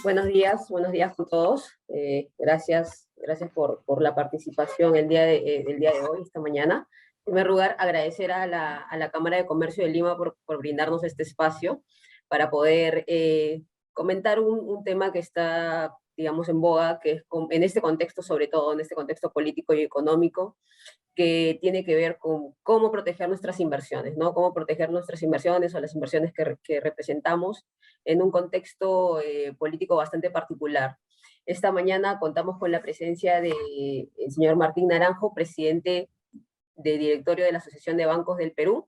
Buenos días con todos. Gracias por la participación el día de hoy, esta mañana. En primer lugar, agradecer a la Cámara de Comercio de Lima por brindarnos este espacio para poder comentar un tema que está, digamos, en boga, que es en este contexto, sobre todo en este contexto político y económico, que tiene que ver con cómo proteger nuestras inversiones, ¿no? Cómo proteger nuestras inversiones o las inversiones que representamos en un contexto político bastante particular. Esta mañana contamos con la presencia del señor Martín Naranjo, presidente de directorio de la Asociación de Bancos del Perú,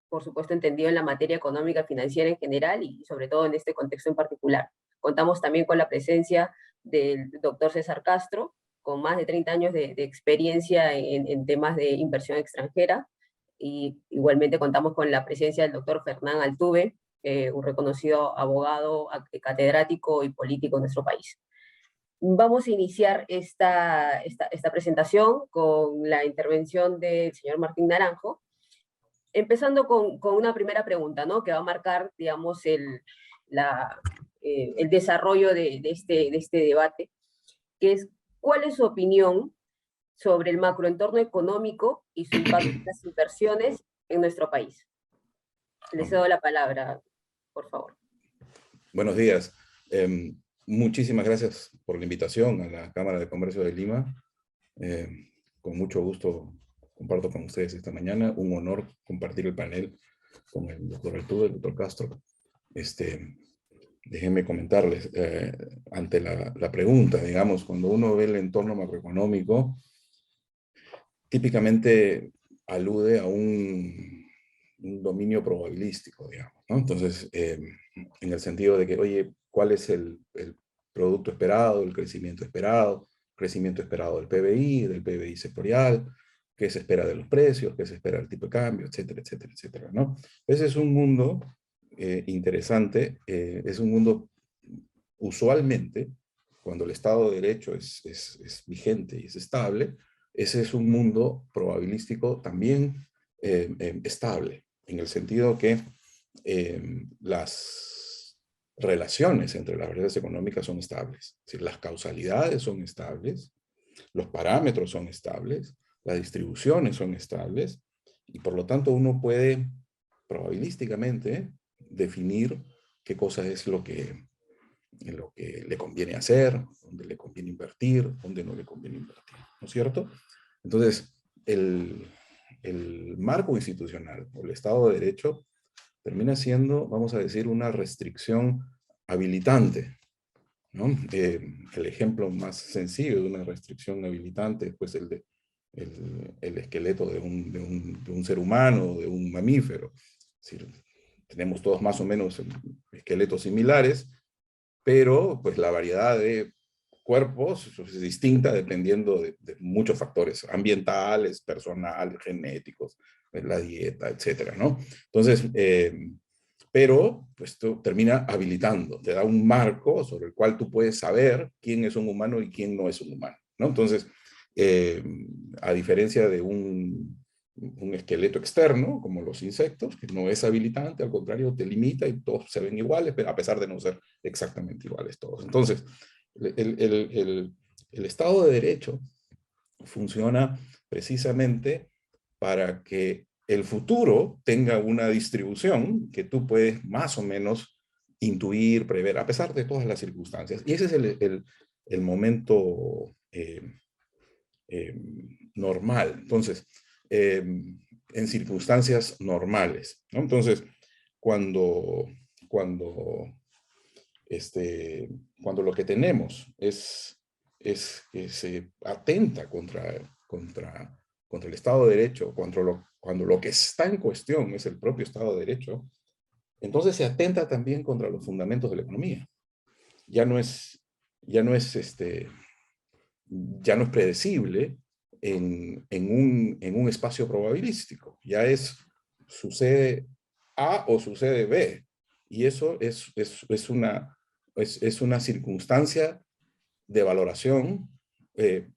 por supuesto entendido en la materia económica y financiera en general y sobre todo en este contexto en particular. Contamos también con la presencia del doctor César Castro, con más de 30 años de experiencia en temas de inversión extranjera, y igualmente contamos con la presencia del doctor Fernán Altuve, un reconocido abogado, catedrático y político en nuestro país. Vamos a iniciar esta presentación con la intervención del señor Martín Naranjo, empezando con una primera pregunta, ¿no? Que va a marcar, digamos, el desarrollo de este debate, que es, ¿cuál es su opinión sobre el macroentorno económico y su impacto en las inversiones en nuestro país? Les cedo la palabra, por favor. Buenos días. Muchísimas gracias por la invitación a la Cámara de Comercio de Lima. Con mucho gusto comparto con ustedes esta mañana. Un honor compartir el panel con el doctor Altuve, el doctor Castro. Déjenme comentarles, ante la pregunta, digamos, cuando uno ve el entorno macroeconómico, típicamente alude a un dominio probabilístico, digamos, ¿no? Entonces, en el sentido de que, oye, ¿cuál es el producto esperado, el crecimiento esperado del PBI, del PBI sectorial, qué se espera de los precios, qué se espera del tipo de cambio, etcétera, etcétera, etcétera, ¿no? Ese es un mundo interesante, es un mundo usualmente, cuando el Estado de Derecho es vigente y es estable, ese es un mundo probabilístico también estable, en el sentido que las relaciones entre las variables económicas son estables. Es decir, las causalidades son estables, los parámetros son estables, las distribuciones son estables, y por lo tanto uno puede probabilísticamente definir qué cosa es lo que le conviene hacer, dónde le conviene invertir, dónde no le conviene invertir, ¿no es cierto? Entonces, el marco institucional o el Estado de Derecho termina siendo, vamos a decir, una restricción habilitante, ¿no? El ejemplo más sencillo de una restricción habilitante es pues, el esqueleto de un ser humano, de un mamífero. Es decir, tenemos todos más o menos esqueletos similares, pero pues la variedad de cuerpos es distinta dependiendo de muchos factores ambientales, personales, genéticos, la dieta, etcétera, ¿no? Entonces, pero pues esto termina habilitando, te da un marco sobre el cual tú puedes saber quién es un humano y quién no es un humano, ¿no? Entonces, a diferencia de un esqueleto externo, como los insectos, que no es habilitante, al contrario, te limita y todos se ven iguales, pero a pesar de no ser exactamente iguales todos. Entonces, el Estado de Derecho funciona precisamente para que el futuro tenga una distribución que tú puedes más o menos intuir, prever, a pesar de todas las circunstancias. Y ese es el momento normal. Entonces, en circunstancias normales, ¿no? Entonces, cuando, cuando, cuando lo que tenemos es que se atenta contra el Estado de Derecho, cuando lo que está en cuestión es el propio Estado de Derecho, entonces se atenta también contra los fundamentos de la economía. Ya no es predecible en un espacio probabilístico. Ya sucede A o sucede B. Y eso es una circunstancia de valoración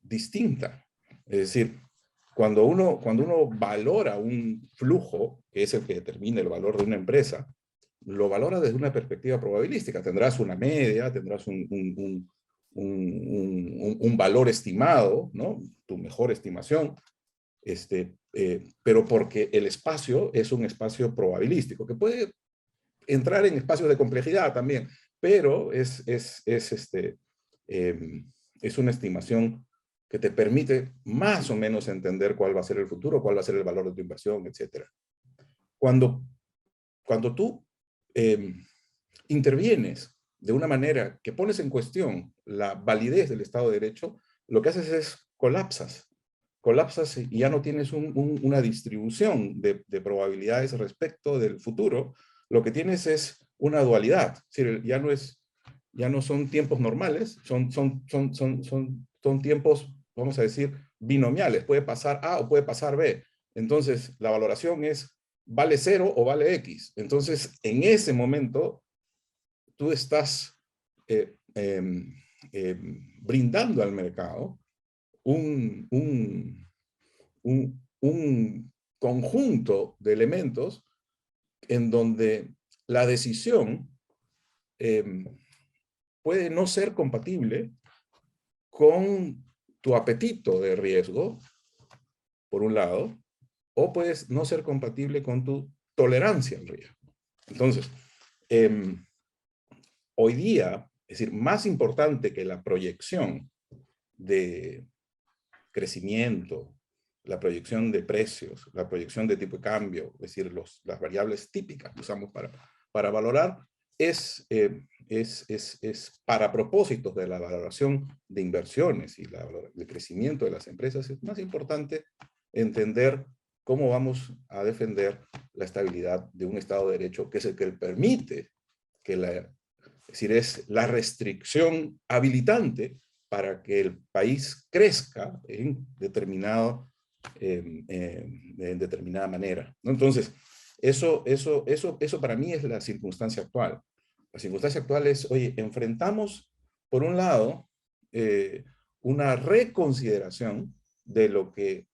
distinta. Es decir, cuando uno valora un flujo, que es el que determina el valor de una empresa, lo valora desde una perspectiva probabilística. Tendrás una media, tendrás un valor estimado, ¿no? Tu mejor estimación, pero porque el espacio es un espacio probabilístico, que puede entrar en espacios de complejidad también, pero es una estimación que te permite más o menos entender cuál va a ser el futuro, cuál va a ser el valor de tu inversión, etc. Cuando tú intervienes de una manera que pones en cuestión la validez del Estado de Derecho, lo que haces es colapsas y ya no tienes una distribución de probabilidades respecto del futuro. Lo que tienes es una dualidad. Es decir, ya no son tiempos normales, son tiempos, vamos a decir, binomiales. Puede pasar A o puede pasar B. Entonces, la valoración es vale 0 o vale X. Entonces, en ese momento, tú estás brindando al mercado un conjunto de elementos en donde la decisión puede no ser compatible con tu apetito de riesgo, por un lado, o puede no ser compatible con tu tolerancia al riesgo. Entonces, hoy día, es decir, más importante que la proyección de crecimiento, la proyección de precios, la proyección de tipo de cambio, es decir, las variables típicas que usamos para valorar, es para propósitos de la valoración de inversiones y el crecimiento de las empresas, es más importante entender cómo vamos a defender la estabilidad de un Estado de Derecho, que es el que permite que es decir, es la restricción habilitante para que el país crezca en determinada manera, ¿no? Entonces, eso para mí es la circunstancia actual. La circunstancia actual es, oye, enfrentamos, por un lado, una reconsideración de lo que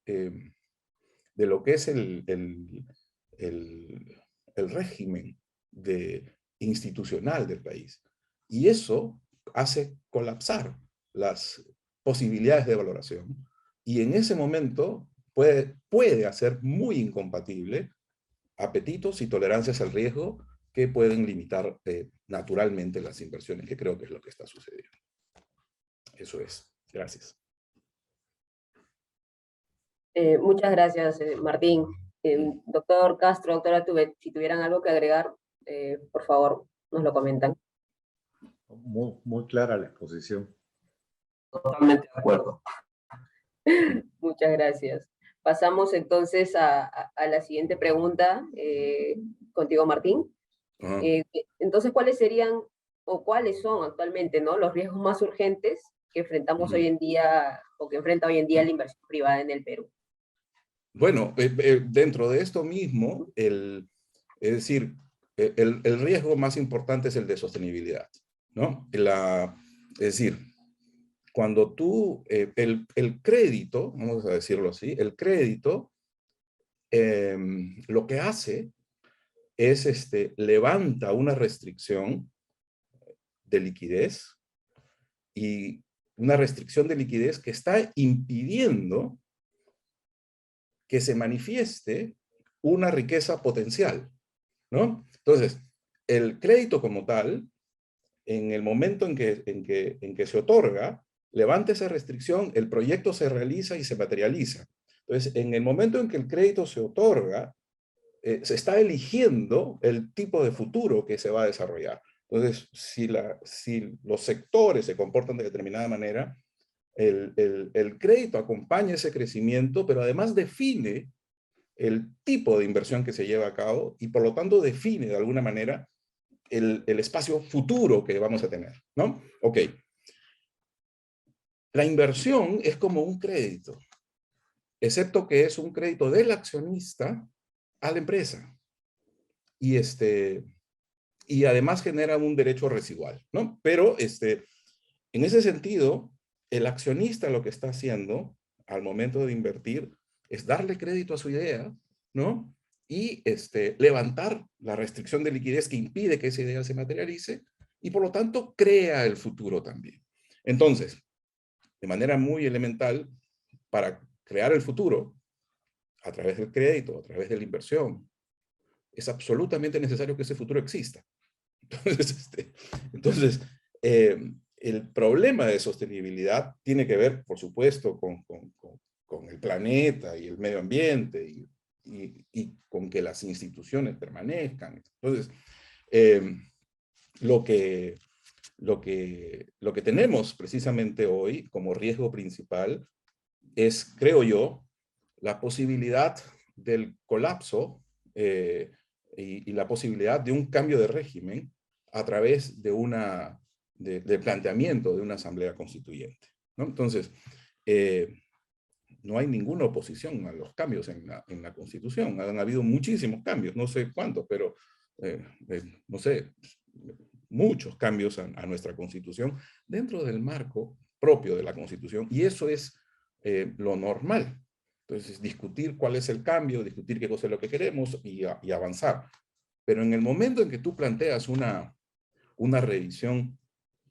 es el régimen institucional del país. Y eso hace colapsar las posibilidades de valoración. Y en ese momento puede hacer muy incompatible apetitos y tolerancias al riesgo que pueden limitar naturalmente las inversiones, que creo que es lo que está sucediendo. Eso es. Gracias. Muchas gracias, Martín. Doctor Castro, doctora Tubet, si tuvieran algo que agregar, por favor, nos lo comentan. Muy clara la exposición. Totalmente de acuerdo. Muchas gracias. Pasamos entonces a la siguiente pregunta, contigo, Martín. Entonces, ¿cuáles serían o cuáles son actualmente, ¿no?, los riesgos más urgentes que enfrentamos hoy en día o que enfrenta hoy en día la inversión privada en el Perú? Bueno, dentro de esto mismo, es decir, el riesgo más importante es el de sostenibilidad, ¿no? Es decir, cuando tú, el crédito, vamos a decirlo así, el crédito lo que hace es, levanta una restricción de liquidez, y una restricción de liquidez que está impidiendo que se manifieste una riqueza potencial, ¿no? Entonces, el crédito como tal, en el momento en que se otorga, levanta esa restricción, el proyecto se realiza y se materializa. Entonces, en el momento en que el crédito se otorga, se está eligiendo el tipo de futuro que se va a desarrollar. Entonces, si los sectores se comportan de determinada manera, el crédito acompaña ese crecimiento, pero además define el tipo de inversión que se lleva a cabo y por lo tanto define de alguna manera el espacio futuro que vamos a tener, ¿no? Ok. La inversión es como un crédito, excepto que es un crédito del accionista a la empresa. Y además genera un derecho residual, ¿no? Pero en ese sentido, el accionista lo que está haciendo al momento de invertir es darle crédito a su idea, ¿no? y levantar la restricción de liquidez que impide que esa idea se materialice y por lo tanto crea el futuro también. Entonces, de manera muy elemental, para crear el futuro, a través del crédito, a través de la inversión, es absolutamente necesario que ese futuro exista. Entonces, el problema de sostenibilidad tiene que ver, por supuesto, con el planeta y el medio ambiente y con que las instituciones permanezcan. Entonces, lo que tenemos precisamente hoy como riesgo principal es, creo yo, la posibilidad del colapso y la posibilidad de un cambio de régimen a través de del planteamiento de una asamblea constituyente, ¿no? Entonces, no hay ninguna oposición a los cambios en la Constitución. Han habido muchísimos cambios, no sé cuántos, pero no sé, muchos cambios a nuestra Constitución dentro del marco propio de la Constitución, y eso es lo normal. Entonces, discutir cuál es el cambio, discutir qué cosa es lo que queremos y avanzar. Pero en el momento en que tú planteas una revisión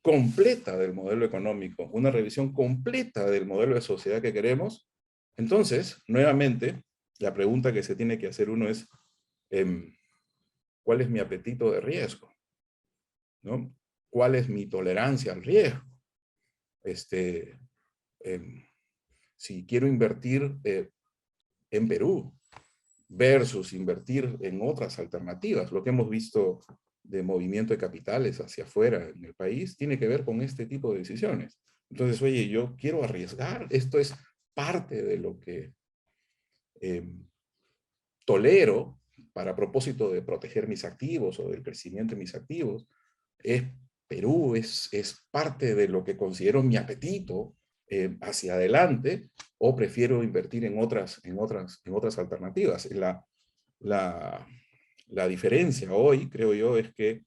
completa del modelo económico, una revisión completa del modelo de sociedad que queremos, entonces, nuevamente, la pregunta que se tiene que hacer uno es, ¿cuál es mi apetito de riesgo? ¿No? ¿Cuál es mi tolerancia al riesgo? Si quiero invertir en Perú versus invertir en otras alternativas, lo que hemos visto de movimiento de capitales hacia afuera en el país, tiene que ver con este tipo de decisiones. Entonces, oye, yo quiero arriesgar, esto es parte de lo que tolero para propósito de proteger mis activos o del crecimiento de mis activos. Perú es parte de lo que considero mi apetito hacia adelante, o prefiero invertir en otras alternativas. La diferencia hoy, creo yo, es que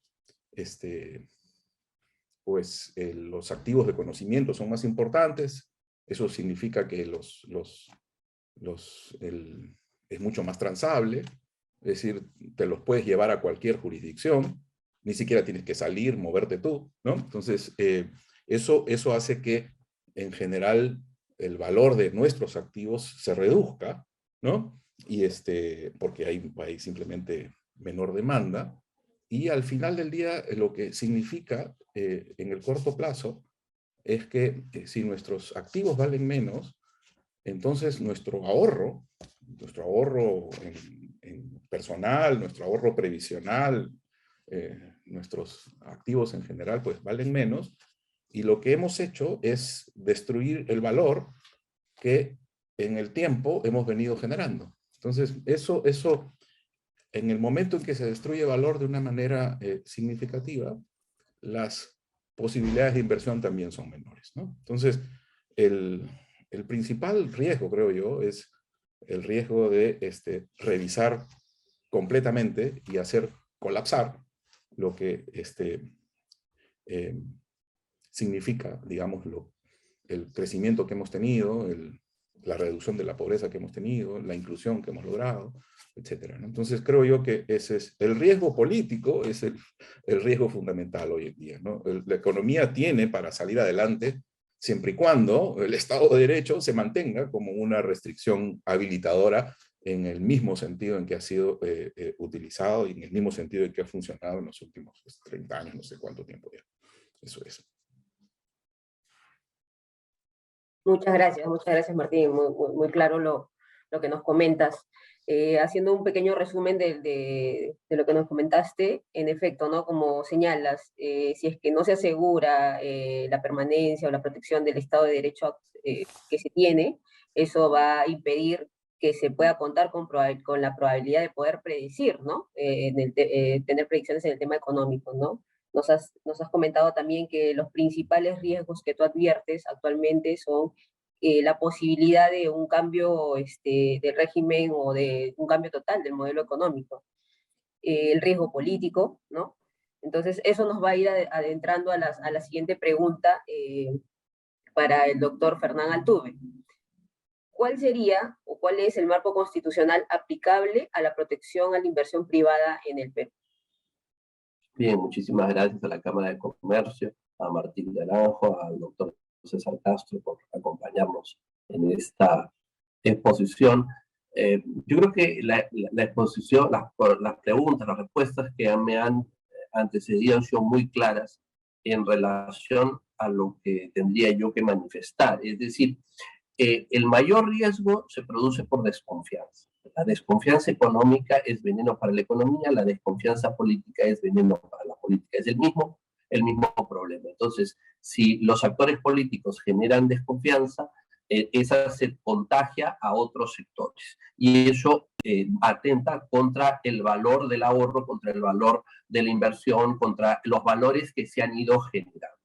los activos de conocimiento son más importantes. Eso significa que es mucho más transable, es decir, te los puedes llevar a cualquier jurisdicción, ni siquiera tienes que salir, moverte tú, ¿no? Entonces, eso hace que, en general, el valor de nuestros activos se reduzca, ¿no? Y porque hay simplemente menor demanda, y al final del día, lo que significa, en el corto plazo, es que si nuestros activos valen menos, entonces nuestro ahorro en personal, nuestro ahorro previsional, nuestros activos en general, pues valen menos, y lo que hemos hecho es destruir el valor que en el tiempo hemos venido generando. Entonces, eso en el momento en que se destruye valor de una manera significativa, las posibilidades de inversión también son menores, ¿no? Entonces, el principal riesgo, creo yo, es el riesgo de revisar completamente y hacer colapsar lo que significa, digamos, el crecimiento que hemos tenido, la reducción de la pobreza que hemos tenido, la inclusión que hemos logrado, etcétera, ¿no? Entonces creo yo que ese es el riesgo político, es el riesgo fundamental hoy en día, ¿no? La economía tiene para salir adelante siempre y cuando el Estado de Derecho se mantenga como una restricción habilitadora en el mismo sentido en que ha sido utilizado y en el mismo sentido en que ha funcionado en los últimos 30 años, no sé cuánto tiempo ya. Eso es. Muchas gracias Martín, muy claro lo que nos comentas. Haciendo un pequeño resumen de lo que nos comentaste, en efecto, ¿no? Como señalas, si es que no se asegura la permanencia o la protección del Estado de Derecho que se tiene, eso va a impedir que se pueda contar con la probabilidad de poder predecir, ¿no? Tener predicciones en el tema económico, ¿no? Nos has comentado también que los principales riesgos que tú adviertes actualmente son la posibilidad de un cambio de régimen o de un cambio total del modelo económico, el riesgo político, ¿no? Entonces, eso nos va a ir adentrando a la siguiente pregunta para el doctor Fernán Altuve. ¿cuál sería o cuál es el marco constitucional aplicable a la protección a la inversión privada en el Perú? Bien, muchísimas gracias a la Cámara de Comercio, a Martín Naranjo, al doctor César Castro por acompañarnos en esta exposición. Yo creo que la exposición, las preguntas, las respuestas que me han antecedido han sido muy claras en relación a lo que tendría yo que manifestar. Es decir, el mayor riesgo se produce por desconfianza. La desconfianza económica es veneno para la economía, la desconfianza política es veneno para la política. Es el mismo problema. Entonces, si los actores políticos generan desconfianza, esa se contagia a otros sectores. Y eso atenta contra el valor del ahorro, contra el valor de la inversión, contra los valores que se han ido generando.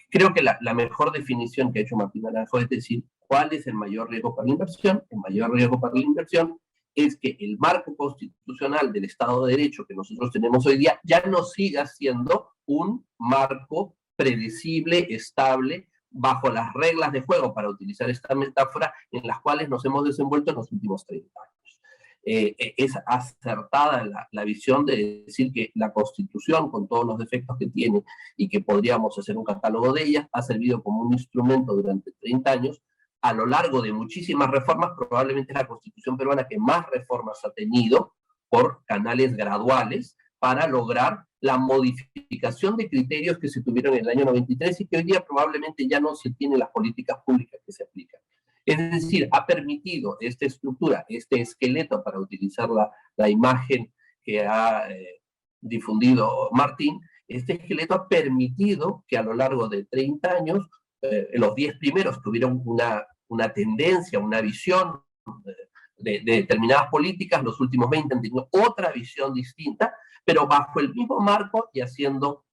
Creo que la mejor definición que ha hecho Martín Naranjo es decir, ¿cuál es el mayor riesgo para la inversión? El mayor riesgo para la inversión es que el marco constitucional del Estado de Derecho que nosotros tenemos hoy día ya no siga siendo un marco predecible, estable, bajo las reglas de juego, para utilizar esta metáfora, en las cuales nos hemos desenvuelto en los últimos 30 años. Es acertada la visión de decir que la Constitución, con todos los defectos que tiene y que podríamos hacer un catálogo de ellas, ha servido como un instrumento durante 30 años. A lo largo de muchísimas reformas, probablemente es la Constitución peruana que más reformas ha tenido por canales graduales para lograr la modificación de criterios que se tuvieron en el año 93 y que hoy día probablemente ya no se tienen las políticas públicas que se aplican. Es decir, ha permitido esta estructura, este esqueleto, para utilizar la imagen que ha difundido Martín, este esqueleto ha permitido que a lo largo de 30 años, los 10 primeros tuvieron una tendencia, una visión de determinadas políticas, los últimos 20 han tenido otra visión distinta, pero bajo el mismo marco y haciendo,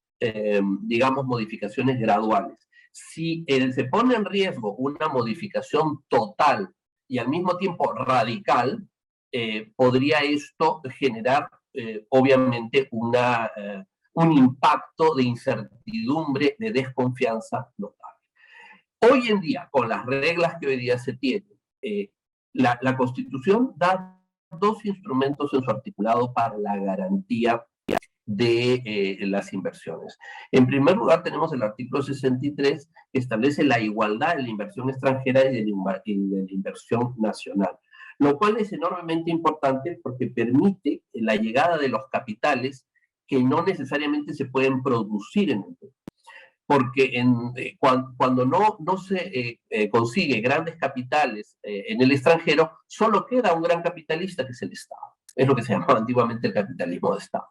digamos, modificaciones graduales. Si se pone en riesgo una modificación total y al mismo tiempo radical, podría esto generar, obviamente, un impacto de incertidumbre, de desconfianza notable. Hoy en día, con las reglas que hoy día se tienen, la Constitución da dos instrumentos en su articulado para la garantía de las inversiones. En primer lugar, tenemos el artículo 63, que establece la igualdad de la inversión extranjera y de la inversión nacional, lo cual es enormemente importante porque permite la llegada de los capitales que no necesariamente se pueden producir en el Perú. Porque cuando no se consigue grandes capitales en el extranjero, solo queda un gran capitalista, que es el Estado. Es lo que se llamaba antiguamente el capitalismo de Estado.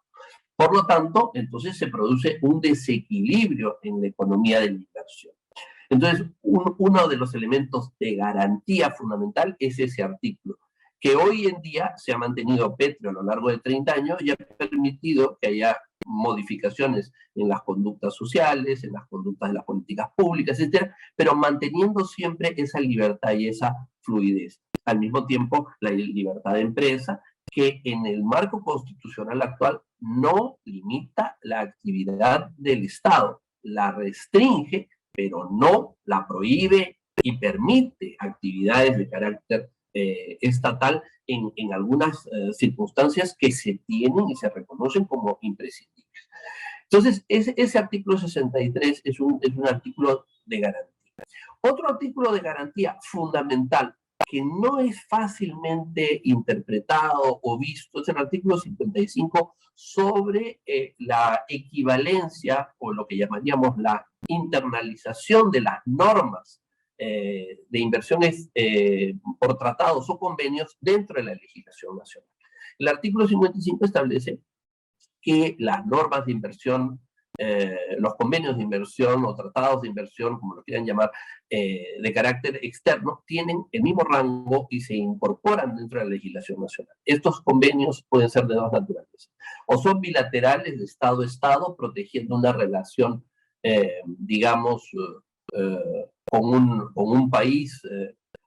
Por lo tanto, entonces se produce un desequilibrio en la economía de la inversión. Entonces, uno de los elementos de garantía fundamental es ese artículo, que hoy en día se ha mantenido pétreo a lo largo de 30 años y ha permitido que haya modificaciones en las conductas sociales, en las conductas de las políticas públicas, etcétera, pero manteniendo siempre esa libertad y esa fluidez. Al mismo tiempo, la libertad de empresa, que en el marco constitucional actual no limita la actividad del Estado, la restringe, pero no la prohíbe y permite actividades de carácter estatal en algunas circunstancias que se tienen y se reconocen como imprescindibles. Entonces, ese artículo 63 es un artículo de garantía. Otro artículo de garantía fundamental que no es fácilmente interpretado o visto es el artículo 55 sobre la equivalencia, o lo que llamaríamos la internalización de las normas de inversiones por tratados o convenios dentro de la legislación nacional. El artículo 55 establece que las normas de inversión, los convenios de inversión o tratados de inversión, como lo quieran llamar, de carácter externo, tienen el mismo rango y se incorporan dentro de la legislación nacional. Estos convenios pueden ser de dos naturalezas. O son bilaterales de Estado a Estado, protegiendo una relación, digamos, con un país,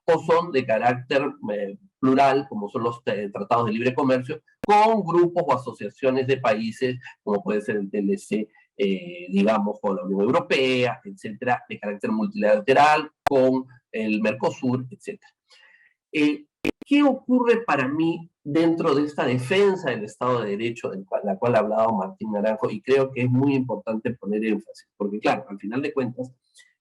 o son de carácter plural, como son los tratados de libre comercio, con grupos o asociaciones de países, como puede ser el TLC, digamos, con la Unión Europea, etcétera, de carácter multilateral, con el Mercosur, etc. ¿Qué ocurre para mí dentro de esta defensa del Estado de Derecho, de la cual ha hablado Martín Naranjo? Y creo que es muy importante poner énfasis, porque claro, al final de cuentas,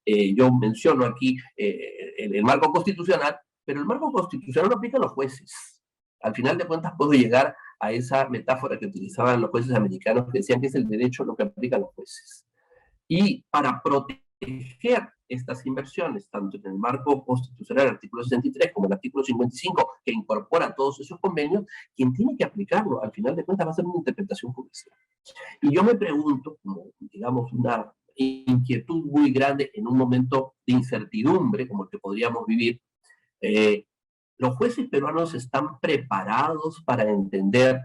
yo menciono aquí el marco constitucional, pero el marco constitucional no aplica a los jueces. Al final de cuentas puedo llegar a esa metáfora que utilizaban los jueces americanos, que decían que es el derecho lo que aplica a los jueces. Y para proteger estas inversiones, tanto en el marco constitucional, el artículo 63, como el artículo 55, que incorpora todos esos convenios, quien tiene que aplicarlo, al final de cuentas, va a ser una interpretación judicial. Y yo me pregunto, como digamos una inquietud muy grande en un momento de incertidumbre, como el que podríamos vivir, ¿los jueces peruanos están preparados para entender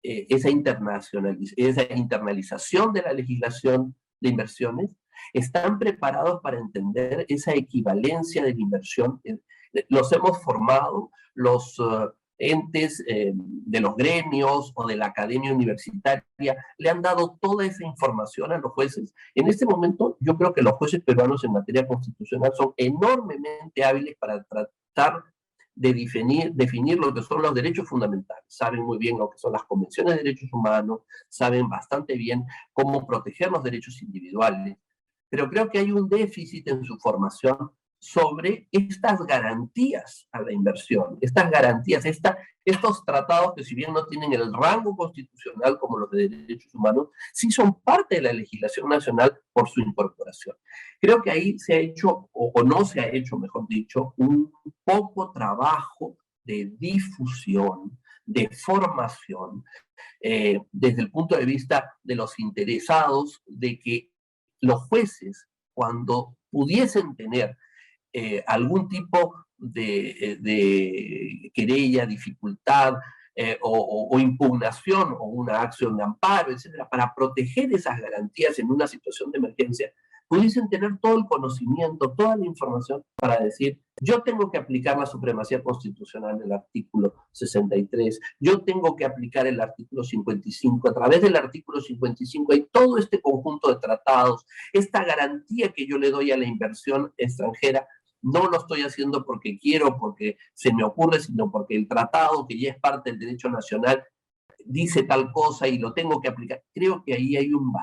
esa internalización de la legislación de inversiones? ¿Están preparados para entender esa equivalencia de la inversión? Los hemos formado, los entes de los gremios o de la academia universitaria le han dado toda esa información a los jueces. En este momento yo creo que los jueces peruanos en materia constitucional son enormemente hábiles para tratar de definir lo que son los derechos fundamentales. Saben muy bien lo que son las convenciones de derechos humanos, saben bastante bien cómo proteger los derechos individuales, pero creo que hay un déficit en su formación sobre estas garantías a la inversión, estas garantías, estos tratados que si bien no tienen el rango constitucional como los de derechos humanos, sí son parte de la legislación nacional por su incorporación. Creo que ahí se ha hecho, o no se ha hecho, mejor dicho, un poco trabajo de difusión, de formación, desde el punto de vista de los interesados, de que los jueces, cuando pudiesen tener algún tipo de querella, dificultad o impugnación o una acción de amparo, etcétera, para proteger esas garantías en una situación de emergencia, pudiesen tener todo el conocimiento, toda la información para decir, yo tengo que aplicar la supremacía constitucional del artículo 63, yo tengo que aplicar el artículo 55, a través del artículo 55 hay todo este conjunto de tratados, esta garantía que yo le doy a la inversión extranjera, no lo estoy haciendo porque quiero, porque se me ocurre, sino porque el tratado, que ya es parte del derecho nacional, dice tal cosa y lo tengo que aplicar. Creo que ahí hay un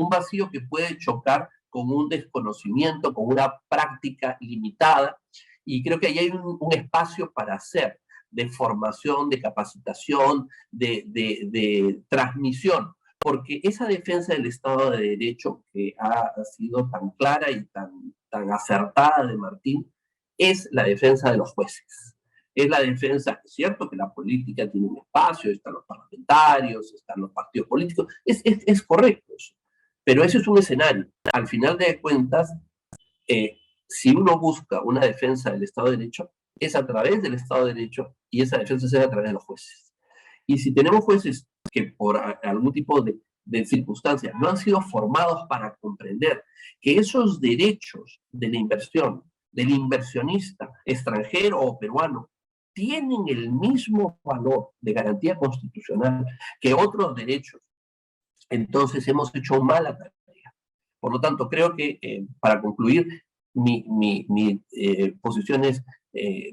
vacío que puede chocar con un desconocimiento, con una práctica limitada, y creo que ahí hay un espacio para hacer de formación, de capacitación, de transmisión, porque esa defensa del Estado de Derecho que ha sido tan clara y tan acertada de Martín, es la defensa de los jueces. Es la defensa, es cierto que la política tiene un espacio, están los parlamentarios, están los partidos políticos, es correcto eso, pero ese es un escenario. Al final de cuentas, si uno busca una defensa del Estado de Derecho, es a través del Estado de Derecho y esa defensa se da a través de los jueces. Y si tenemos jueces que por algún tipo de circunstancias no han sido formados para comprender que esos derechos de la inversión, del inversionista extranjero o peruano, tienen el mismo valor de garantía constitucional que otros derechos, entonces hemos hecho mala tarea. Por lo tanto, creo que, para concluir, mi posición es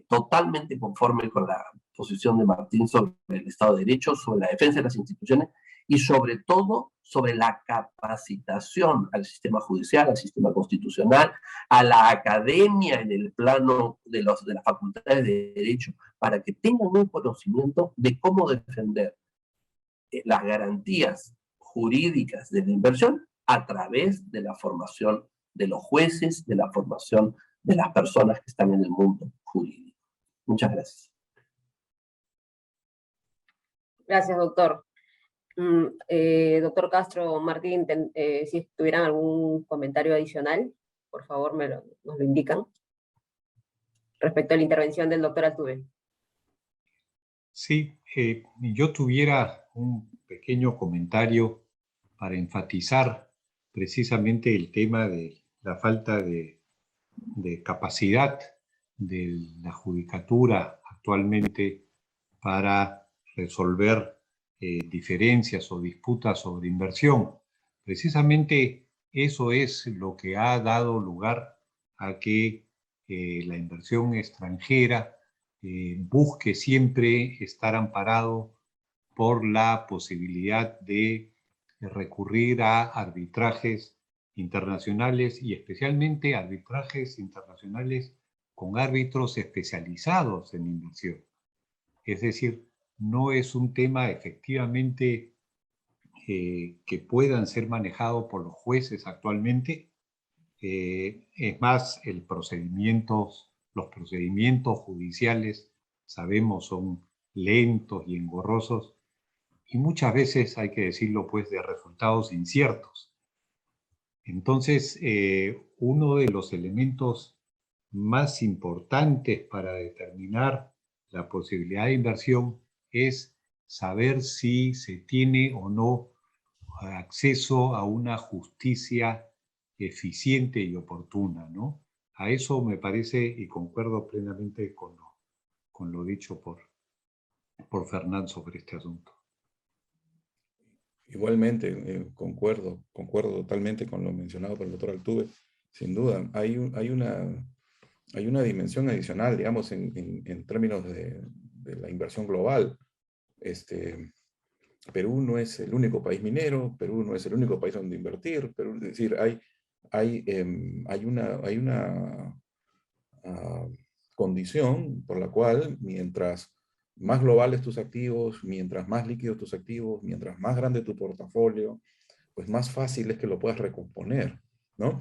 totalmente conforme con la posición de Martín sobre el Estado de Derecho, sobre la defensa de las instituciones y sobre todo sobre la capacitación al sistema judicial, al sistema constitucional, a la academia en el plano de las facultades de Derecho, para que tengan un conocimiento de cómo defender las garantías jurídicas de la inversión a través de la formación de los jueces, de la formación de las personas que están en el mundo jurídico. Muchas gracias. Gracias, doctor. Doctor Castro, Martín, si tuvieran algún comentario adicional, por favor nos lo indican respecto a la intervención del doctor Altuve. Sí, yo tuviera un pequeño comentario para enfatizar precisamente el tema de la falta de capacidad de la judicatura actualmente para resolver diferencias o disputas sobre inversión. Precisamente eso es lo que ha dado lugar a que la inversión extranjera busque siempre estar amparado por la posibilidad de recurrir a arbitrajes internacionales y especialmente arbitrajes internacionales con árbitros especializados en inversión. Es decir, no es un tema efectivamente que puedan ser manejados por los jueces actualmente. Es más, los procedimientos judiciales, sabemos, son lentos y engorrosos y muchas veces, hay que decirlo, pues, de resultados inciertos. Entonces, uno de los elementos más importantes para determinar la posibilidad de inversión es saber si se tiene o no acceso a una justicia eficiente y oportuna, ¿no? A eso me parece, y concuerdo plenamente con lo dicho por Fernán sobre este asunto. Igualmente, concuerdo totalmente con lo mencionado por el doctor Altuve. Sin duda, hay una dimensión adicional, digamos, en términos de la inversión global. Perú no es el único país minero, Perú no es el único país donde invertir, Perú, es decir, hay una condición por la cual mientras más globales tus activos, mientras más líquidos tus activos, mientras más grande tu portafolio, pues más fácil es que lo puedas recomponer, ¿no?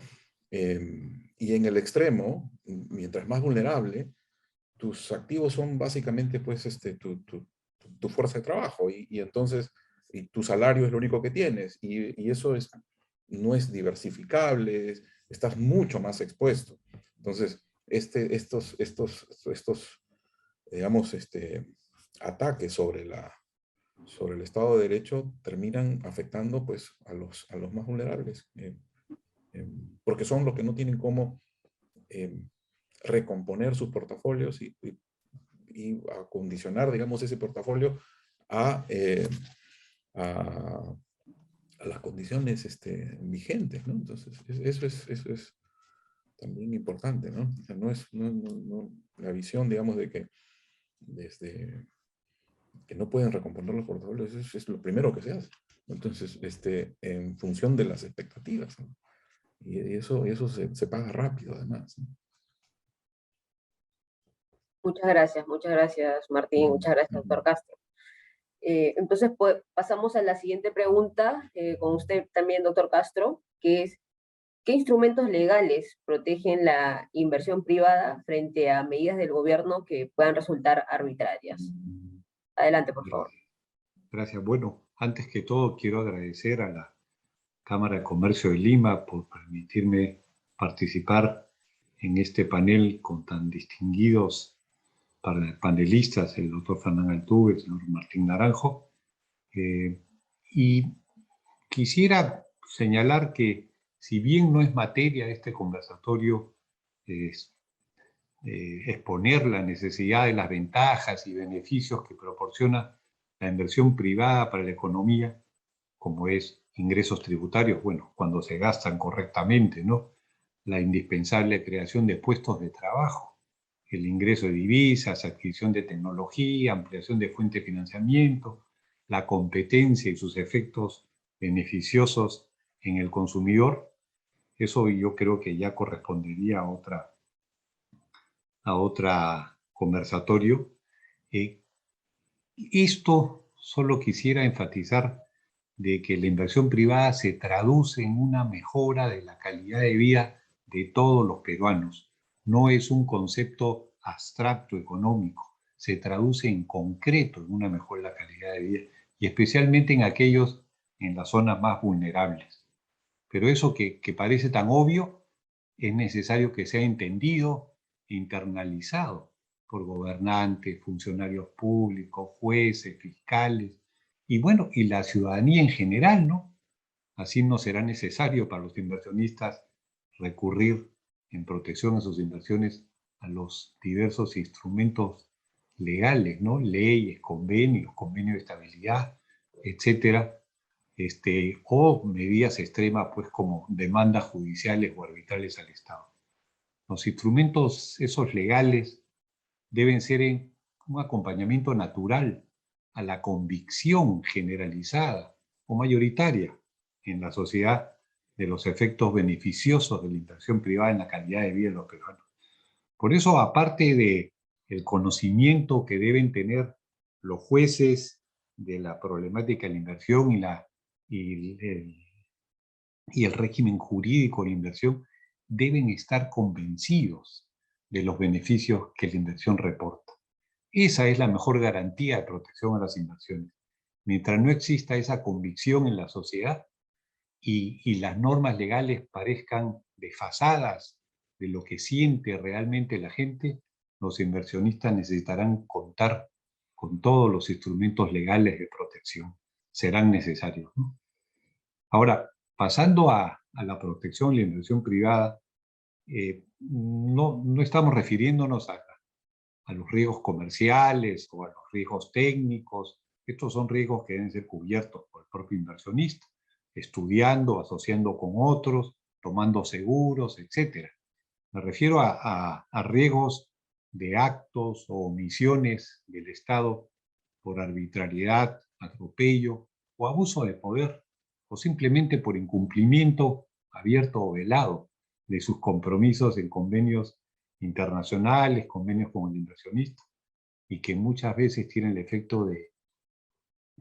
Y en el extremo, mientras más vulnerable, tus activos son básicamente pues tu fuerza de trabajo y entonces y tu salario es lo único que tienes y eso no es diversificable, estás mucho más expuesto. Entonces, estos digamos, ataques sobre el Estado de Derecho terminan afectando pues a los más vulnerables, porque son los que no tienen cómo recomponer sus portafolios y acondicionar, digamos, ese portafolio a, a, a las condiciones vigentes, ¿no? Entonces, eso es también importante, ¿no? O sea, la visión, digamos, de que desde que no pueden recomponer los portafolios, eso es lo primero que se hace. Entonces, en función de las expectativas, ¿no? Y eso se paga rápido, además, ¿no? Muchas gracias, Martín, muchas gracias, doctor Castro. Entonces, pues, pasamos a la siguiente pregunta con usted también, doctor Castro, que es, ¿qué instrumentos legales protegen la inversión privada frente a medidas del gobierno que puedan resultar arbitrarias? Adelante, por favor. Gracias. Bueno, antes que todo, quiero agradecer a la Cámara de Comercio de Lima por permitirme participar en este panel con tan distinguidos panelistas, el doctor Fernán Altuve, el señor Martín Naranjo. Y quisiera señalar que, si bien no es materia de este conversatorio exponer la necesidad de las ventajas y beneficios que proporciona la inversión privada para la economía, como es ingresos tributarios, bueno, cuando se gastan correctamente, ¿no? La indispensable creación de puestos de trabajo, el ingreso de divisas, adquisición de tecnología, ampliación de fuentes de financiamiento, la competencia y sus efectos beneficiosos en el consumidor. Eso yo creo que ya correspondería a otra conversatorio. Esto solo quisiera enfatizar de que la inversión privada se traduce en una mejora de la calidad de vida de todos los peruanos. No es un concepto abstracto económico, se traduce en concreto en una mejora de la calidad de vida y especialmente en aquellos en las zonas más vulnerables. Pero eso que parece tan obvio es necesario que sea entendido e internalizado por gobernantes, funcionarios públicos, jueces, fiscales, y bueno, y la ciudadanía en general, ¿no? Así no será necesario para los inversionistas recurrir en protección a sus inversiones a los diversos instrumentos legales, ¿no? Leyes, convenios de estabilidad, etcétera, o medidas extremas, pues, como demandas judiciales o arbitrales al Estado. Los instrumentos esos legales deben ser un acompañamiento natural a la convicción generalizada o mayoritaria en la sociedad de los efectos beneficiosos de la inversión privada en la calidad de vida de los peruanos. Por eso, aparte del conocimiento que deben tener los jueces de la problemática de la inversión y el régimen jurídico de la inversión, deben estar convencidos de los beneficios que la inversión reporta. Esa es la mejor garantía de protección a las inversiones. Mientras no exista esa convicción en la sociedad y las normas legales parezcan desfasadas de lo que siente realmente la gente, los inversionistas necesitarán contar con todos los instrumentos legales de protección. Serán necesarios, ¿no? Ahora, pasando a la protección y la inversión privada, no estamos refiriéndonos a los riesgos comerciales o a los riesgos técnicos. Estos son riesgos que deben ser cubiertos por el propio inversionista, estudiando, asociando con otros, tomando seguros, etc. Me refiero a riesgos de actos o omisiones del Estado por arbitrariedad, atropello o abuso de poder, o simplemente por incumplimiento abierto o velado de sus compromisos en convenios internacionales, convenios con el inversionista, y que muchas veces tienen el efecto de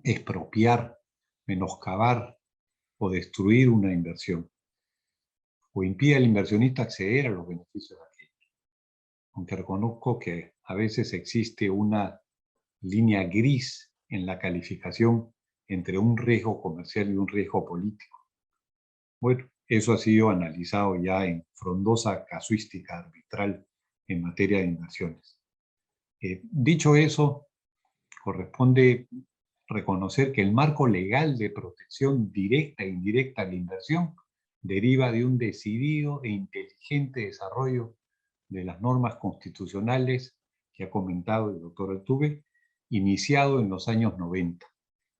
expropiar, menoscabar o destruir una inversión, o impide al inversionista acceder a los beneficios de aquello. Aunque reconozco que a veces existe una línea gris en la calificación entre un riesgo comercial y un riesgo político. Bueno, eso ha sido analizado ya en frondosa casuística arbitral en materia de inversiones. Dicho eso, corresponde reconocer que el marco legal de protección directa e indirecta a la inversión deriva de un decidido e inteligente desarrollo de las normas constitucionales que ha comentado el doctor Altuve, iniciado en los años 90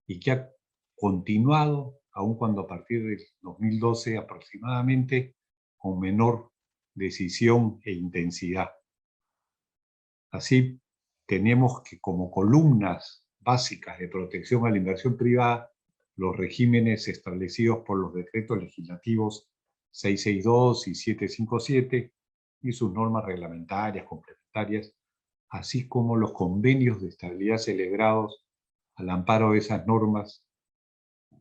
y que ha continuado, aun cuando a partir del 2012 aproximadamente, con menor decisión e intensidad. Así, tenemos que como columnas básicas de protección a la inversión privada los regímenes establecidos por los decretos legislativos 662 y 757 y sus normas reglamentarias complementarias, así como los convenios de estabilidad celebrados al amparo de esas normas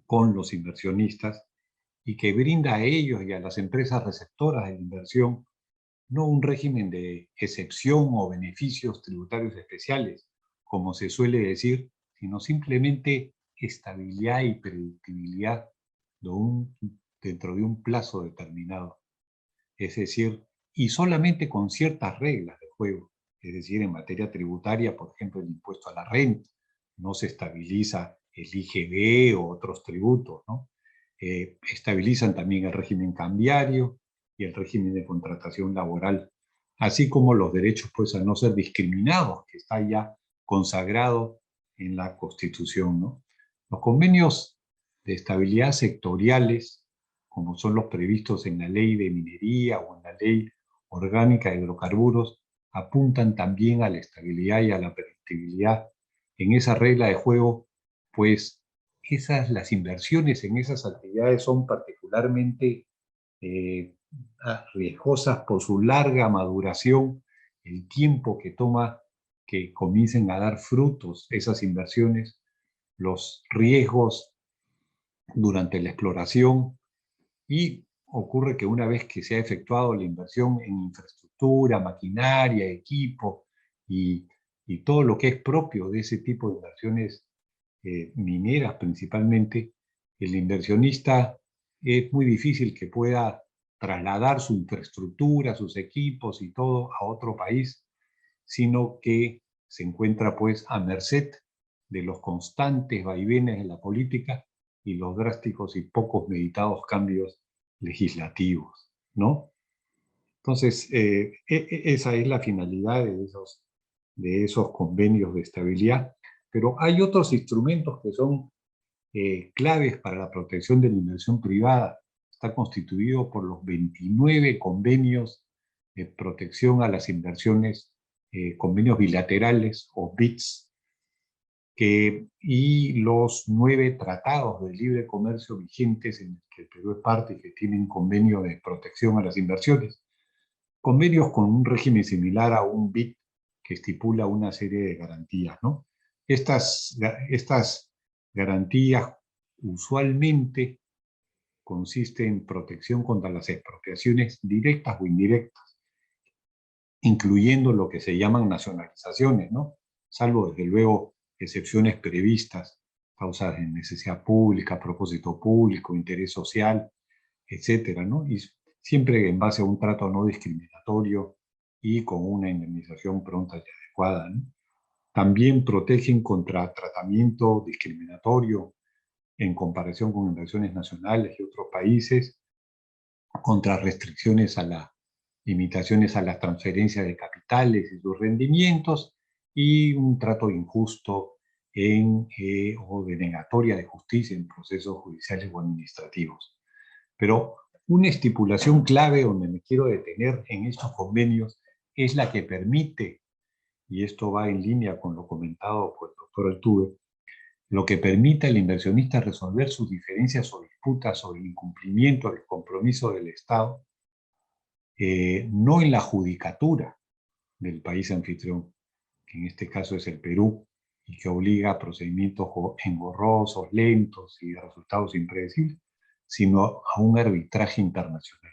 con los inversionistas y que brinda a ellos y a las empresas receptoras de la inversión no un régimen de excepción o beneficios tributarios especiales, como se suele decir, sino simplemente estabilidad y predictibilidad dentro de un plazo determinado. Es decir, y solamente con ciertas reglas de juego. Es decir, en materia tributaria, por ejemplo, el impuesto a la renta, no se estabiliza el IGB o otros tributos, ¿no? Estabilizan también el régimen cambiario y el régimen de contratación laboral, así como los derechos pues, a no ser discriminados, que está ya consagrado en la Constitución, ¿no? Los convenios de estabilidad sectoriales, como son los previstos en la Ley de Minería o en la Ley Orgánica de Hidrocarburos, apuntan también a la estabilidad y a la predictibilidad en esa regla de juego, pues las inversiones en esas actividades son particularmente riesgosas por su larga maduración, el tiempo que toma que comiencen a dar frutos esas inversiones, los riesgos durante la exploración, y ocurre que una vez que se ha efectuado la inversión en infraestructura, maquinaria, equipo y todo lo que es propio de ese tipo de inversiones mineras principalmente, el inversionista es muy difícil que pueda trasladar su infraestructura, sus equipos y todo a otro país, sino que se encuentra pues a merced de los constantes vaivenes de la política y los drásticos y pocos meditados cambios legislativos, ¿no? Entonces, esa es la finalidad de esos convenios de estabilidad, pero hay otros instrumentos que son claves para la protección de la inversión privada. Está constituido por los 29 convenios protección a las inversiones, convenios bilaterales o BITs, y los 9 tratados de libre comercio vigentes en los que el Perú es parte y que tienen convenio de protección a las inversiones. Convenios con un régimen similar a un BIT que estipula una serie de garantías, ¿no? Estas garantías usualmente consisten en protección contra las expropiaciones directas o indirectas, incluyendo lo que se llaman nacionalizaciones, ¿no? Salvo, desde luego, excepciones previstas, causas de necesidad pública, propósito público, interés social, etcétera, ¿no? Y siempre en base a un trato no discriminatorio y con una indemnización pronta y adecuada, ¿no? También protegen contra tratamiento discriminatorio en comparación con inversiones nacionales y otros países, contra restricciones a las limitaciones a la transferencia de capitales y sus rendimientos, y un trato injusto o denegatoria de justicia en procesos judiciales o administrativos. Pero una estipulación clave donde me quiero detener en estos convenios es la que permite, y esto va en línea con lo comentado por el doctor Altuve, lo que permite al inversionista resolver sus diferencias o disputas sobre el incumplimiento del compromiso del Estado, no en la judicatura del país anfitrión, que en este caso es el Perú, y que obliga a procedimientos engorrosos, lentos y de resultados impredecibles, sino a un arbitraje internacional.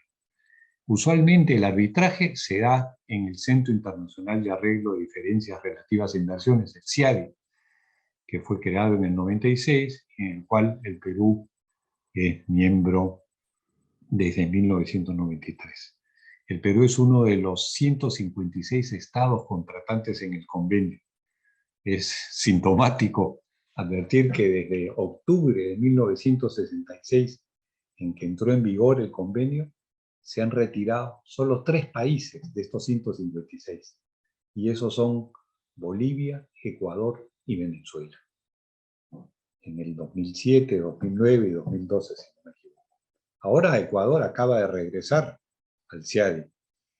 Usualmente el arbitraje se da en el Centro Internacional de Arreglo de Diferencias Relativas a Inversiones, el CIADI, que fue creado en el 96, en el cual el Perú es miembro desde 1993. El Perú es uno de los 156 estados contratantes en el convenio. Es sintomático advertir que desde octubre de 1966, en que entró en vigor el convenio, se han retirado solo 3 países de estos 156. Y esos son Bolivia, Ecuador y Venezuela. En el 2007, 2009 y 2012, si no me equivoco. Ahora Ecuador acaba de regresar al CIADI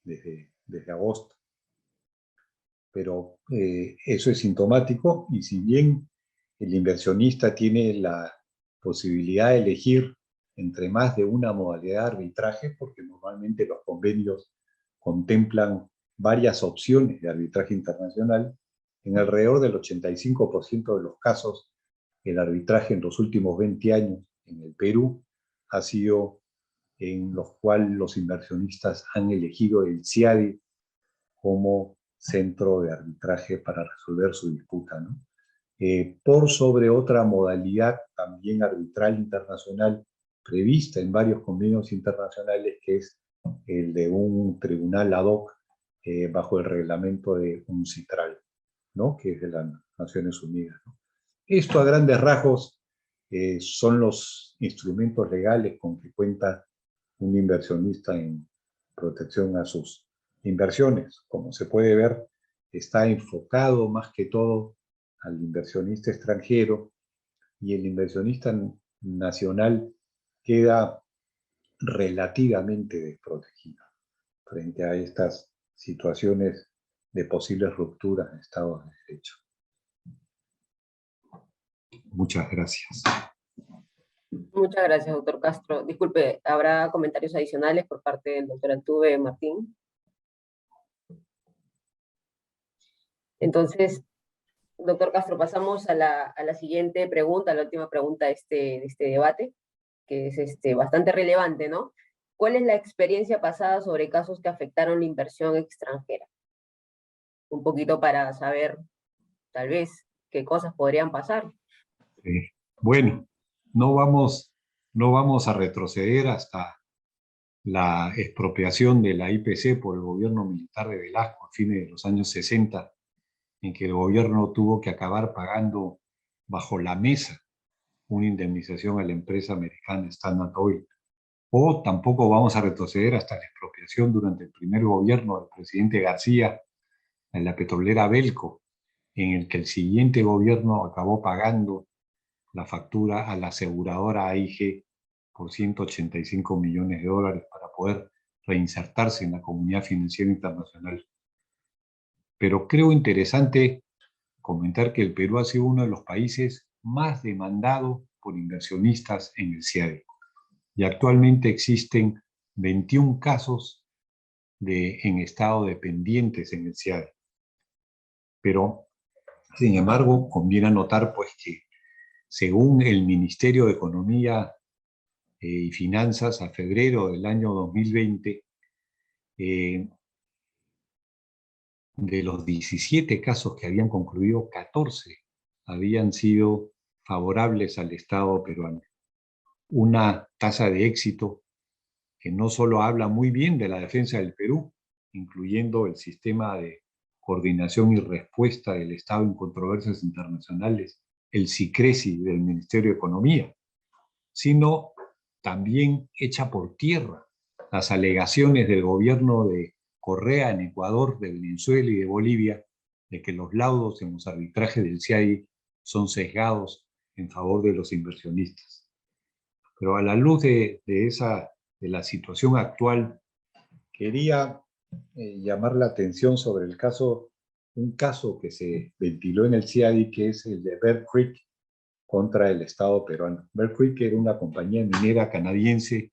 desde agosto. Pero eso es sintomático, y si bien el inversionista tiene la posibilidad de elegir entre más de una modalidad de arbitraje, porque normalmente los convenios contemplan varias opciones de arbitraje internacional, en alrededor del 85% de los casos, el arbitraje en los últimos 20 años en el Perú ha sido en los cuales los inversionistas han elegido el CIADI como centro de arbitraje para resolver su disputa, ¿no? Por sobre otra modalidad también arbitral internacional prevista en varios convenios internacionales, que es el de un tribunal ad hoc bajo el reglamento de UNCITRAL, ¿no? Que es de las Naciones Unidas, ¿no? Esto, a grandes rasgos, son los instrumentos legales con que cuenta un inversionista en protección a sus inversiones. Como se puede ver, está enfocado más que todo al inversionista extranjero, y el inversionista nacional queda relativamente desprotegido frente a estas situaciones de posibles rupturas de Estado de Derecho. Muchas gracias. Muchas gracias, doctor Castro. Disculpe, ¿habrá comentarios adicionales por parte del doctor Altuve, Martín? Entonces, doctor Castro, pasamos a la siguiente pregunta, a la última pregunta de este debate, que es bastante relevante, ¿no? ¿Cuál es la experiencia pasada sobre casos que afectaron la inversión extranjera? Un poquito para saber, tal vez, qué cosas podrían pasar. Bueno, no vamos a retroceder hasta la expropiación de la IPC por el gobierno militar de Velasco a fines de los años 60, en que el gobierno tuvo que acabar pagando bajo la mesa una indemnización a la empresa americana Standard Oil. O tampoco vamos a retroceder hasta la expropiación durante el primer gobierno del presidente García en la petrolera Belco, en el que el siguiente gobierno acabó pagando la factura a la aseguradora AIG por $185 millones para poder reinsertarse en la comunidad financiera internacional. Pero creo interesante comentar que el Perú ha sido uno de los países más demandados por inversionistas en el CIADI. Y actualmente existen 21 casos en estado de pendientes en el CIADI. Pero, sin embargo, conviene anotar pues, que según el Ministerio de Economía y Finanzas, a febrero del año 2020, de los 17 casos que habían concluido, 14 habían sido favorables al Estado peruano. Una tasa de éxito que no solo habla muy bien de la defensa del Perú, incluyendo el sistema de coordinación y respuesta del Estado en controversias internacionales, el SICRESI del Ministerio de Economía, sino también echa por tierra las alegaciones del gobierno de Correa en Ecuador, de Venezuela y de Bolivia, de que los laudos en los arbitrajes del CIADI son sesgados en favor de los inversionistas. Pero a la luz de la situación actual, quería llamar la atención sobre un caso que se ventiló en el CIADI, que es el de Bear Creek contra el Estado peruano. Bear Creek era una compañía minera canadiense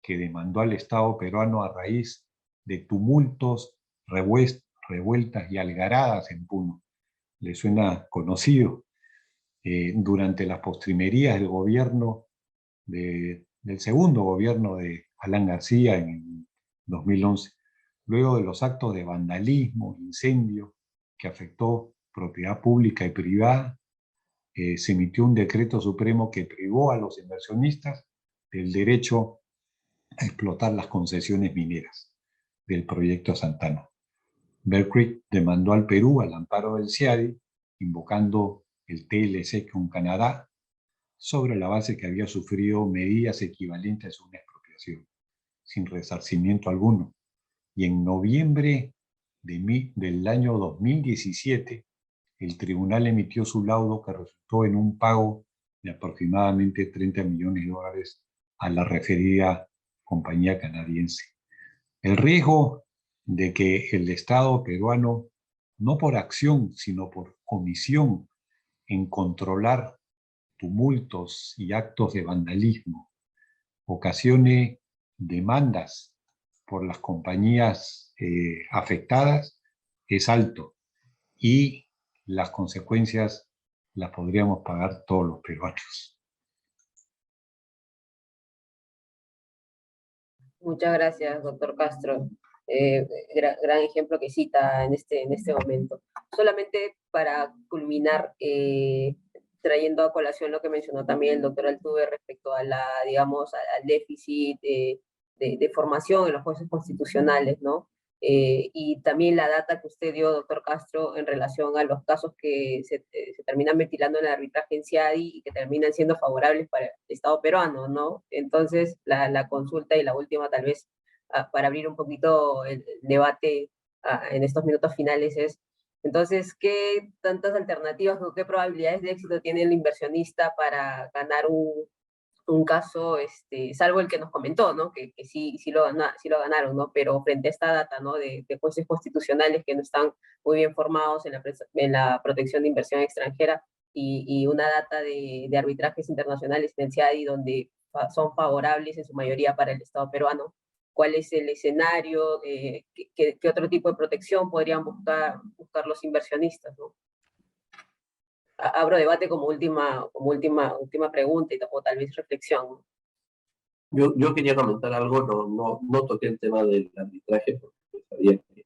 que demandó al Estado peruano a raíz de tumultos, revueltas y algaradas en Puno. ¿Le suena conocido? Durante las postrimerías del gobierno del segundo gobierno de Alan García en 2011, luego de los actos de vandalismo, incendio, que afectó propiedad pública y privada, se emitió un decreto supremo que privó a los inversionistas del derecho a explotar las concesiones mineras del proyecto Santana. Bear Creek demandó al Perú al amparo del CIADI, invocando el TLC con Canadá, sobre la base que había sufrido medidas equivalentes a una expropiación, sin resarcimiento alguno. Y en noviembre del año 2017, el tribunal emitió su laudo que resultó en un pago de aproximadamente 30 millones de dólares a la referida compañía canadiense. El riesgo de que el Estado peruano, no por acción, sino por omisión en controlar tumultos y actos de vandalismo, ocasione demandas por las compañías afectadas, es alto, y las consecuencias las podríamos pagar todos los peruanos. Muchas gracias, doctor Castro. Gran ejemplo que cita en este momento. Solamente para culminar, trayendo a colación lo que mencionó también el doctor Altuve respecto a digamos, al déficit de formación en los jueces constitucionales, ¿no? Y también la data que usted dio, doctor Castro, en relación a los casos que se terminan ventilando en el arbitraje en CIADI y que terminan siendo favorables para el Estado peruano, ¿no? Entonces, la consulta y la última, tal vez, para abrir un poquito el debate en estos minutos finales es, entonces, ¿qué tantas alternativas o qué probabilidades de éxito tiene el inversionista para ganar un caso, salvo el que nos comentó, ¿no? Que sí lo ganaron, ¿no? Pero frente a esta data, ¿no? De jueces constitucionales que no están muy bien formados en la protección de inversión extranjera y una data de arbitrajes internacionales en el CIADI donde son favorables en su mayoría para el Estado peruano. ¿Cuál es el escenario? ¿Qué otro tipo de protección podrían buscar los inversionistas, ¿no? Abro debate como última pregunta o tal vez reflexión. Yo quería comentar algo, no toqué el tema del arbitraje porque sabía que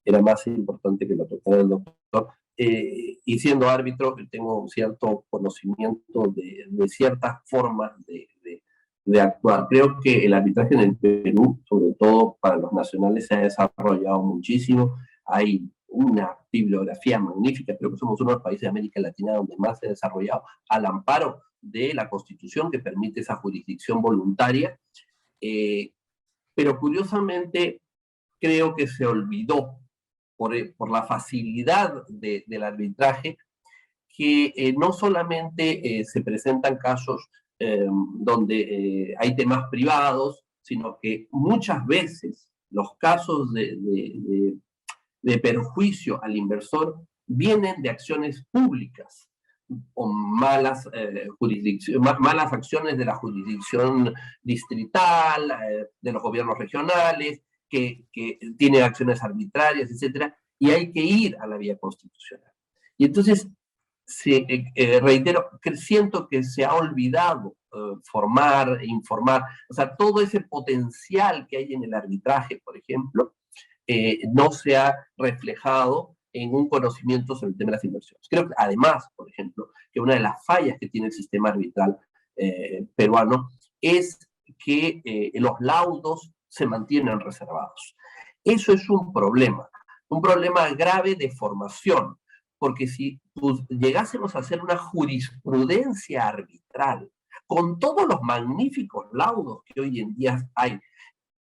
era más importante que lo tocara el doctor. Y siendo árbitro, tengo un cierto conocimiento de ciertas formas de actuar. Creo que el arbitraje en el Perú, sobre todo para los nacionales, se ha desarrollado muchísimo. Hay una bibliografía magnífica, creo que somos uno de los países de América Latina donde más se ha desarrollado al amparo de la Constitución que permite esa jurisdicción voluntaria. Pero curiosamente creo que se olvidó por la facilidad del arbitraje que no solamente se presentan casos donde hay temas privados, sino que muchas veces los casos de perjuicio al inversor vienen de acciones públicas o malas acciones de la jurisdicción distrital, de los gobiernos regionales, que tienen acciones arbitrarias, etcétera, y hay que ir a la vía constitucional. Y entonces, reitero, que siento que se ha olvidado formar, informar, o sea, todo ese potencial que hay en el arbitraje, por ejemplo, no se ha reflejado en un conocimiento sobre el tema de las inversiones. Creo que además, por ejemplo, que una de las fallas que tiene el sistema arbitral peruano es que los laudos se mantienen reservados. Eso es un problema grave de formación, porque si llegásemos a hacer una jurisprudencia arbitral con todos los magníficos laudos que hoy en día hay,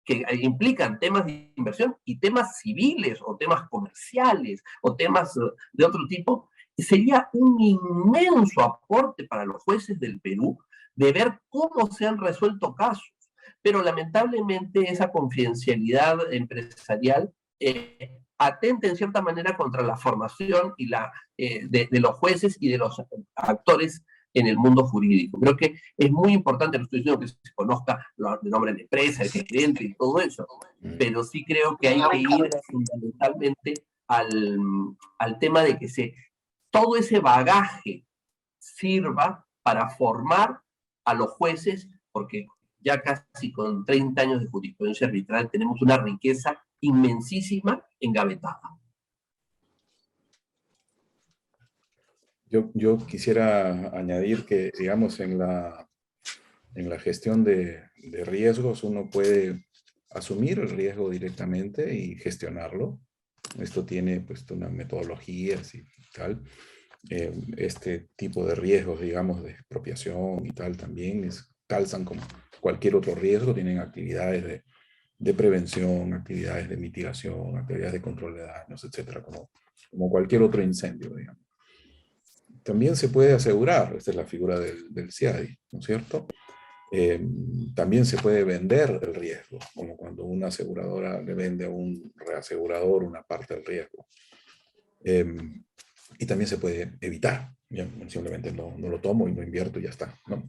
que implican temas de inversión y temas civiles o temas comerciales o temas de otro tipo, sería un inmenso aporte para los jueces del Perú de ver cómo se han resuelto casos. Pero lamentablemente esa confidencialidad empresarial atenta en cierta manera contra la formación y de los jueces y de los actores en el mundo jurídico. Creo que es muy importante, no estoy diciendo que se conozca el nombre de la empresa, el gerente y todo eso, pero sí creo que hay que ir fundamentalmente al tema de que todo ese bagaje sirva para formar a los jueces, porque ya casi con 30 años de jurisprudencia arbitral tenemos una riqueza inmensísima engavetada. Yo quisiera añadir que, digamos, en la gestión de riesgos uno puede asumir el riesgo directamente y gestionarlo. Esto tiene pues una metodología y tal. Este tipo de riesgos, digamos, de expropiación y tal, también calzan como cualquier otro riesgo, tienen actividades de prevención, actividades de mitigación, actividades de control de daños, etcétera, como cualquier otro incendio, digamos. También se puede asegurar, esta es la figura del CIADI, ¿no es cierto? También se puede vender el riesgo, como cuando una aseguradora le vende a un reasegurador una parte del riesgo. Y también se puede evitar, ya, simplemente no lo tomo y no invierto y ya está, ¿no?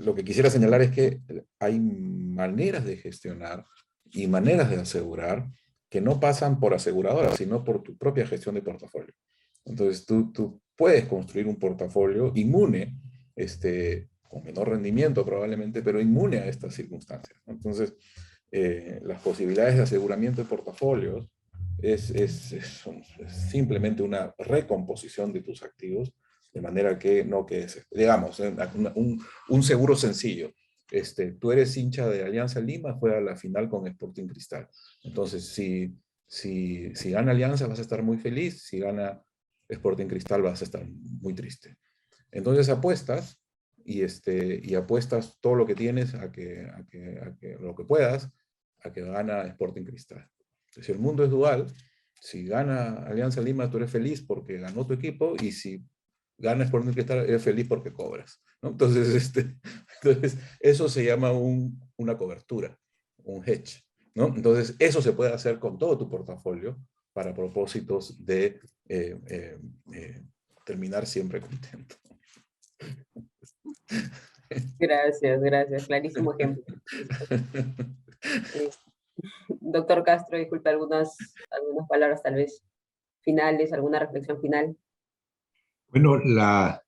Lo que quisiera señalar es que hay maneras de gestionar y maneras de asegurar que no pasan por aseguradoras, sino por tu propia gestión de portafolio. Entonces tú puedes construir un portafolio inmune, con menor rendimiento probablemente, pero inmune a estas circunstancias, ¿no? Entonces, las posibilidades de aseguramiento de portafolios son simplemente una recomposición de tus activos, de manera que no quedes, digamos, un seguro sencillo. Tú eres hincha de Alianza Lima, juega la final con Sporting Cristal. Entonces, si gana Alianza vas a estar muy feliz, si gana Sporting Cristal vas a estar muy triste. Entonces apuestas y apuestas todo lo que tienes a que lo que puedas, a que gana Sporting Cristal. Si el mundo es dual, si gana Alianza Lima tú eres feliz porque ganó tu equipo, y si gana Sporting Cristal eres feliz porque cobras, ¿no? Entonces, entonces eso se llama una cobertura, un hedge, ¿no? Entonces eso se puede hacer con todo tu portafolio para propósitos de terminar siempre contento. Gracias. Clarísimo ejemplo. Doctor Castro, disculpe, algunas palabras tal vez finales, alguna reflexión final. Bueno, la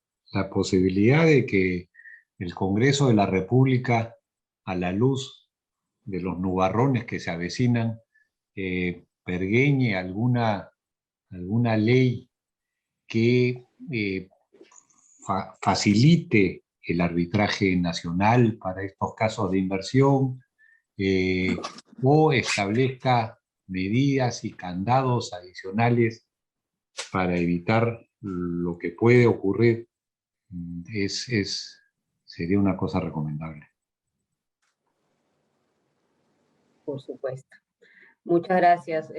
posibilidad de que el Congreso de la República, a la luz de los nubarrones que se avecinan, pergeñe alguna ley que facilite el arbitraje nacional para estos casos de inversión, o establezca medidas y candados adicionales para evitar lo que puede ocurrir, sería una cosa recomendable. Por supuesto. Muchas gracias.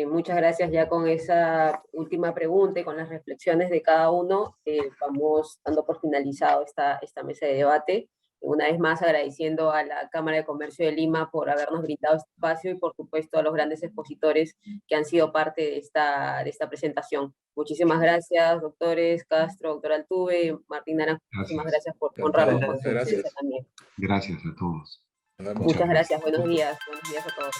Muchas gracias. Ya con esa última pregunta y con las reflexiones de cada uno, vamos dando por finalizado esta mesa de debate. una vez más agradeciendo a la Cámara de Comercio de Lima por habernos brindado este espacio y por supuesto a los grandes expositores que han sido parte de esta presentación. Muchísimas gracias, doctores Castro, doctor Altuve, Martín Naranjo, muchísimas gracias por honrarnos con su presencia también. Gracias a todos. Nos vemos. Muchas gracias, buenos días a todos.